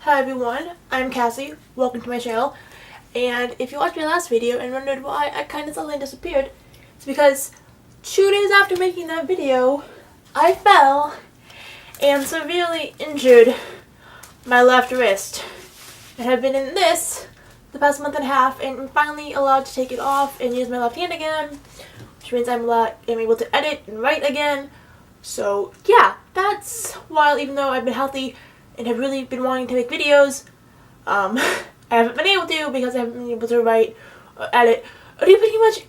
Hi everyone, I'm Cassie. Welcome to my channel. And if you watched my last video and wondered why I kind of suddenly disappeared, it's because 2 days after making that video, I fell and severely injured my left wrist. And have been in this the past month and a half, and I'm finally allowed to take it off and use my left hand again, which means I'm able to edit and write again. So yeah, that's why, even though I've been healthy and have really been wanting to make videos, I haven't been able to because I haven't been able to write or edit or do pretty much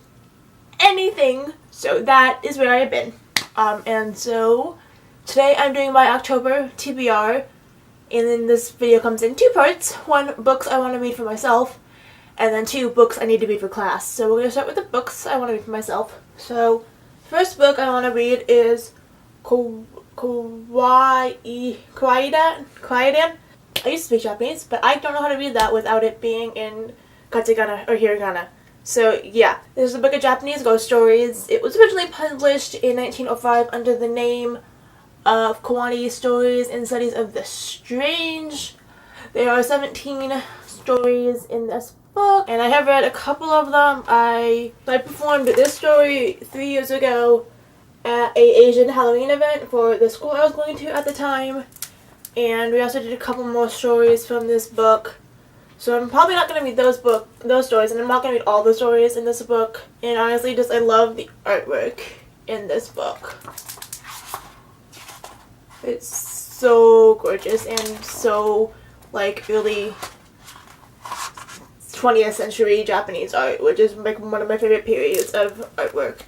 anything. So that is where I have been. And so today I'm doing my October TBR, and then this video comes in 2 parts. 1, books I want to read for myself, and then 2, books I need to read for class. So we're going to start with the books I want to read for myself. So first book I want to read is Kwaidan. I used to speak Japanese, but I don't know how to read that without it being in katakana or hiragana. So yeah, this is a book of Japanese ghost stories. It was originally published in 1905 under the name of Kawani Stories and Studies of the Strange. There are 17 stories in this book, and I have read a couple of them. I performed this story 3 years ago at a Asian Halloween event for the school I was going to at the time, and we also did a couple more stories from this book. So I'm probably not going to read those stories, and I'm not going to read all the stories in this book. And honestly, just I love the artwork in this book. It's so gorgeous and so like really 20th century Japanese art, which is like one of my favorite periods of artwork.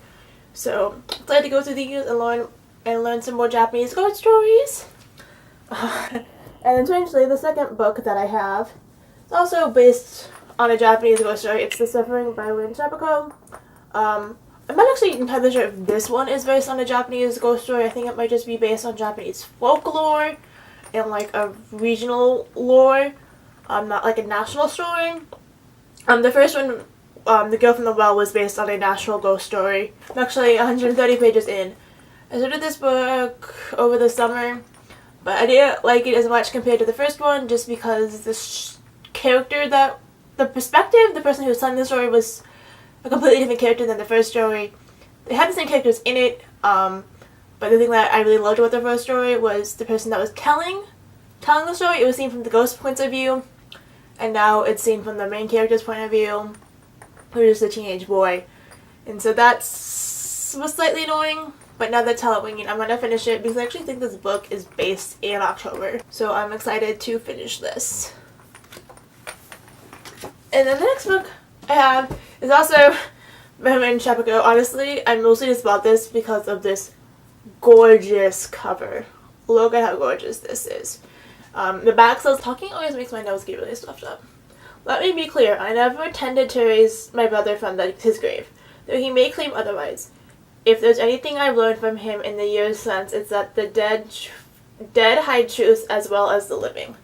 So I'm excited to go through these and learn some more Japanese ghost stories. And eventually, the second book that I have is also based on a Japanese ghost story. It's The Suffering by Lynn Chapako. I'm not actually entirely sure if this one is based on a Japanese ghost story. I think it might just be based on Japanese folklore and like a regional lore, not like a national story. The first one, The Girl from the Well, was based on a national ghost story. I'm actually 130 pages in. I started this book over the summer, but I didn't like it as much compared to the first one just because the person who was telling the story was a completely different character than the first story. They had the same characters in it, but the thing that I really loved about the first story was the person that was telling the story. It was seen from the ghost points of view, and now it's seen from the main character's point of view, who is a teenage boy. And so was slightly annoying, but now that's Halloween, I'm going to finish it because I actually think this book is based in October. So I'm excited to finish this. And then the next book I have is also by Lynn Chapako. Honestly, I mostly just bought this because of this gorgeous cover. Look at how gorgeous this is. The back says, "Talking always makes my nose get really stuffed up. Let me be clear, I never intended to raise my brother from his grave, though he may claim otherwise. If there's anything I've learned from him in the years since, it's that the dead hide truth as well as the living."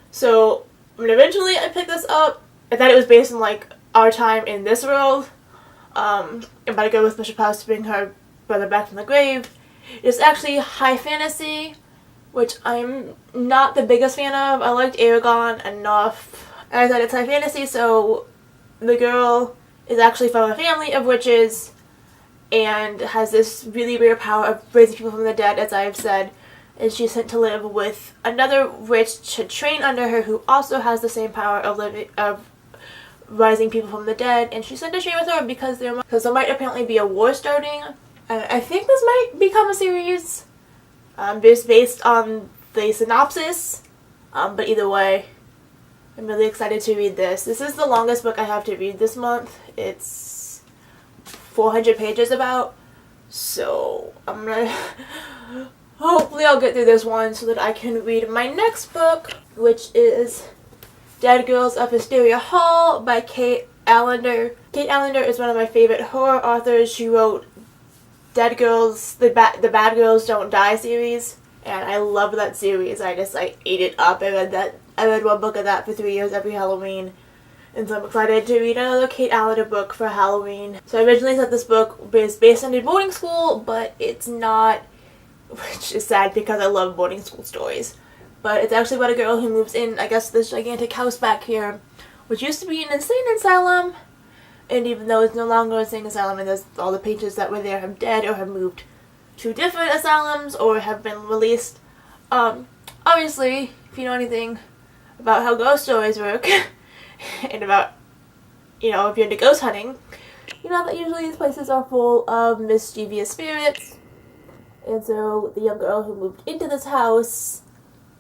So, when eventually I picked this up, I thought it was based on like our time in this world, about a girl with special powers to bring her brother back from the grave. It's actually high fantasy, which I'm not the biggest fan of. I liked Aragon enough. I thought it's high fantasy, so the girl is actually from a family of witches and has this really rare power of raising people from the dead, as I've said, and she's sent to live with another witch to train under her who also has the same power of rising people from the dead, and she's sent to train with her because there might apparently be a war starting. I think this might become a series just based on the synopsis, but either way, I'm really excited to read this. This is the longest book I have to read this month. It's 400 pages about, so I'm gonna hopefully I'll get through this one so that I can read my next book, which is Dead Girls of Asteria Hall by Kate Allender. Kate Allender is one of my favorite horror authors. She wrote Dead Girls, the Bad Girls Don't Die series, and I love that series. I just ate it up. I read one book of that for 3 years every Halloween, and so I'm excited to read another Kate Allender book for Halloween. So I originally thought this book was based on a boarding school, but it's not, which is sad because I love boarding school stories. but it's actually about a girl who moves in, I guess, this gigantic house back here, which used to be an insane asylum, and even though it's no longer an insane asylum, and there's all the patrons that were there have dead or have moved to different asylums or have been released. Obviously, if you know anything about how ghost stories work, and about, if you're into ghost hunting, you know that usually these places are full of mischievous spirits. And so the young girl who moved into this house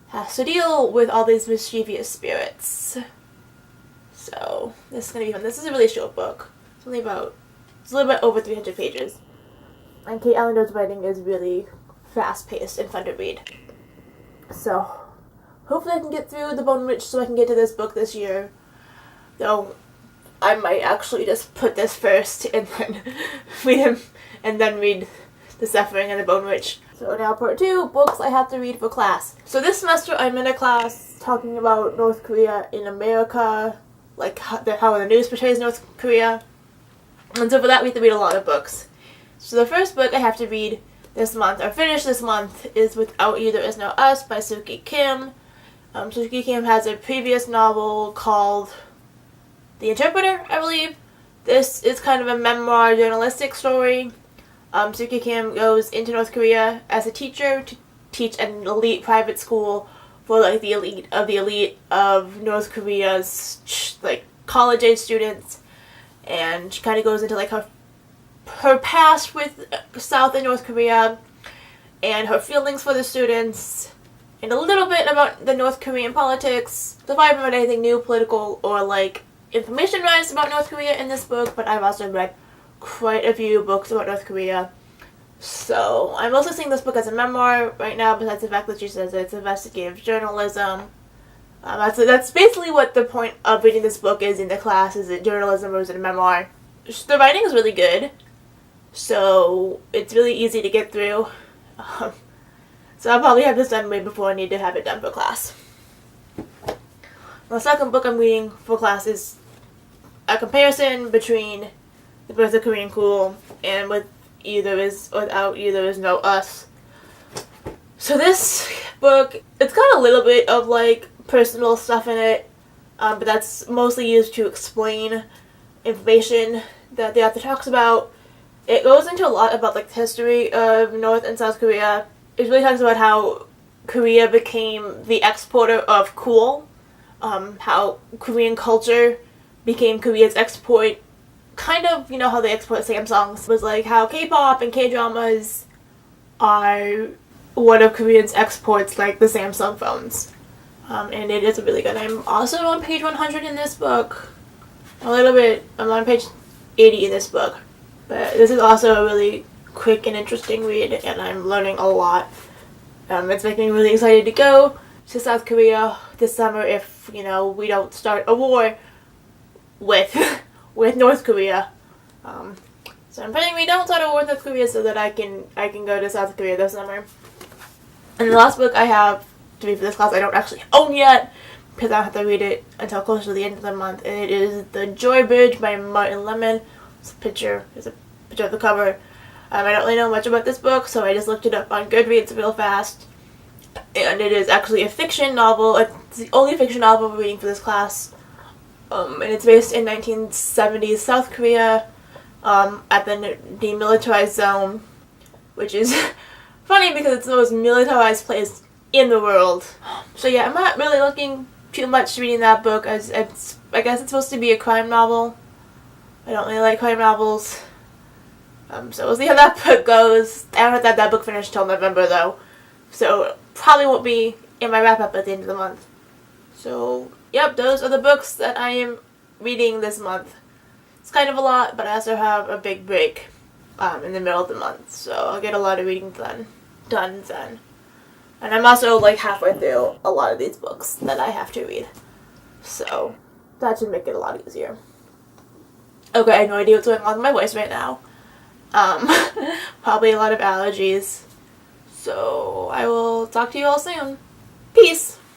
has to deal with all these mischievous spirits. So this is going to be fun. This is a really short book. It's a little bit over 300 pages. And Kate Allender's writing is really fast-paced and fun to read. So hopefully I can get through The Bone Witch so I can get to this book this year. Though I might actually just put this first and then read The Suffering and The Bone Witch. So now part 2, books I have to read for class. So this semester I'm in a class talking about North Korea in America, like how the news portrays North Korea. And so for that we have to read a lot of books. So the first book I have to read this month, or finish this month, is Without You There Is No Us by Suki Kim. Suki Kim has a previous novel called The Interpreter, I believe. This is kind of a memoir journalistic story. Suki Kim goes into North Korea as a teacher to teach an elite private school for like the elite of North Korea's like college-age students, and she kind of goes into like her past with South and North Korea and her feelings for the students, and a little bit about the North Korean politics. So I haven't read anything new, political, or like information-wise about North Korea in this book, but I've also read quite a few books about North Korea. So I'm also seeing this book as a memoir right now, besides the fact that she says it's investigative journalism. That's basically what the point of reading this book is in the class. Is it journalism or is it a memoir? The writing is really good, so it's really easy to get through. So I'll probably have this done way before I need to have it done for class. The second book I'm reading for class is a comparison between The Birth of Korean Cool and Without You There Is No Us. So this book, it's got a little bit of like personal stuff in it, but that's mostly used to explain information that the author talks about. It goes into a lot about like the history of North and South Korea. It really talks about how Korea became the exporter of cool, how Korean culture became Korea's export, kind of, how they export Samsungs. It was like how K-pop and K-dramas are one of Koreans' exports, like the Samsung phones. And it is really good. I'm also on page 100 in this book. I'm on page 80 in this book. But this is also a really quick and interesting read, and I'm learning a lot. It's making me really excited to go to South Korea this summer if, we don't start a war with North Korea. So I'm praying we don't start a war with North Korea so that I can go to South Korea this summer. And the last book I have to read for this class I don't actually own yet, because I don't have to read it until close to the end of the month, and it is The Joy Bridge by Martin Lemon. There's a picture of the cover. I don't really know much about this book, so I just looked it up on Goodreads real fast. And it is actually a fiction novel. It's the only fiction novel we're reading for this class. And it's based in 1970s South Korea, at the demilitarized zone, which is funny because it's the most militarized place in the world. So yeah, I'm not really looking too much to reading that book, as I guess it's supposed to be a crime novel. I don't really like crime novels. So we'll see how that book goes. I don't have that book finished till November though, so probably won't be in my wrap-up at the end of the month. So yep, those are the books that I am reading this month. It's kind of a lot, but I also have a big break in the middle of the month, so I'll get a lot of reading done then. And I'm also like halfway through a lot of these books that I have to read, so that should make it a lot easier. Okay, I have no idea what's going on with my voice right now. Probably a lot of allergies. So I will talk to you all soon. Peace!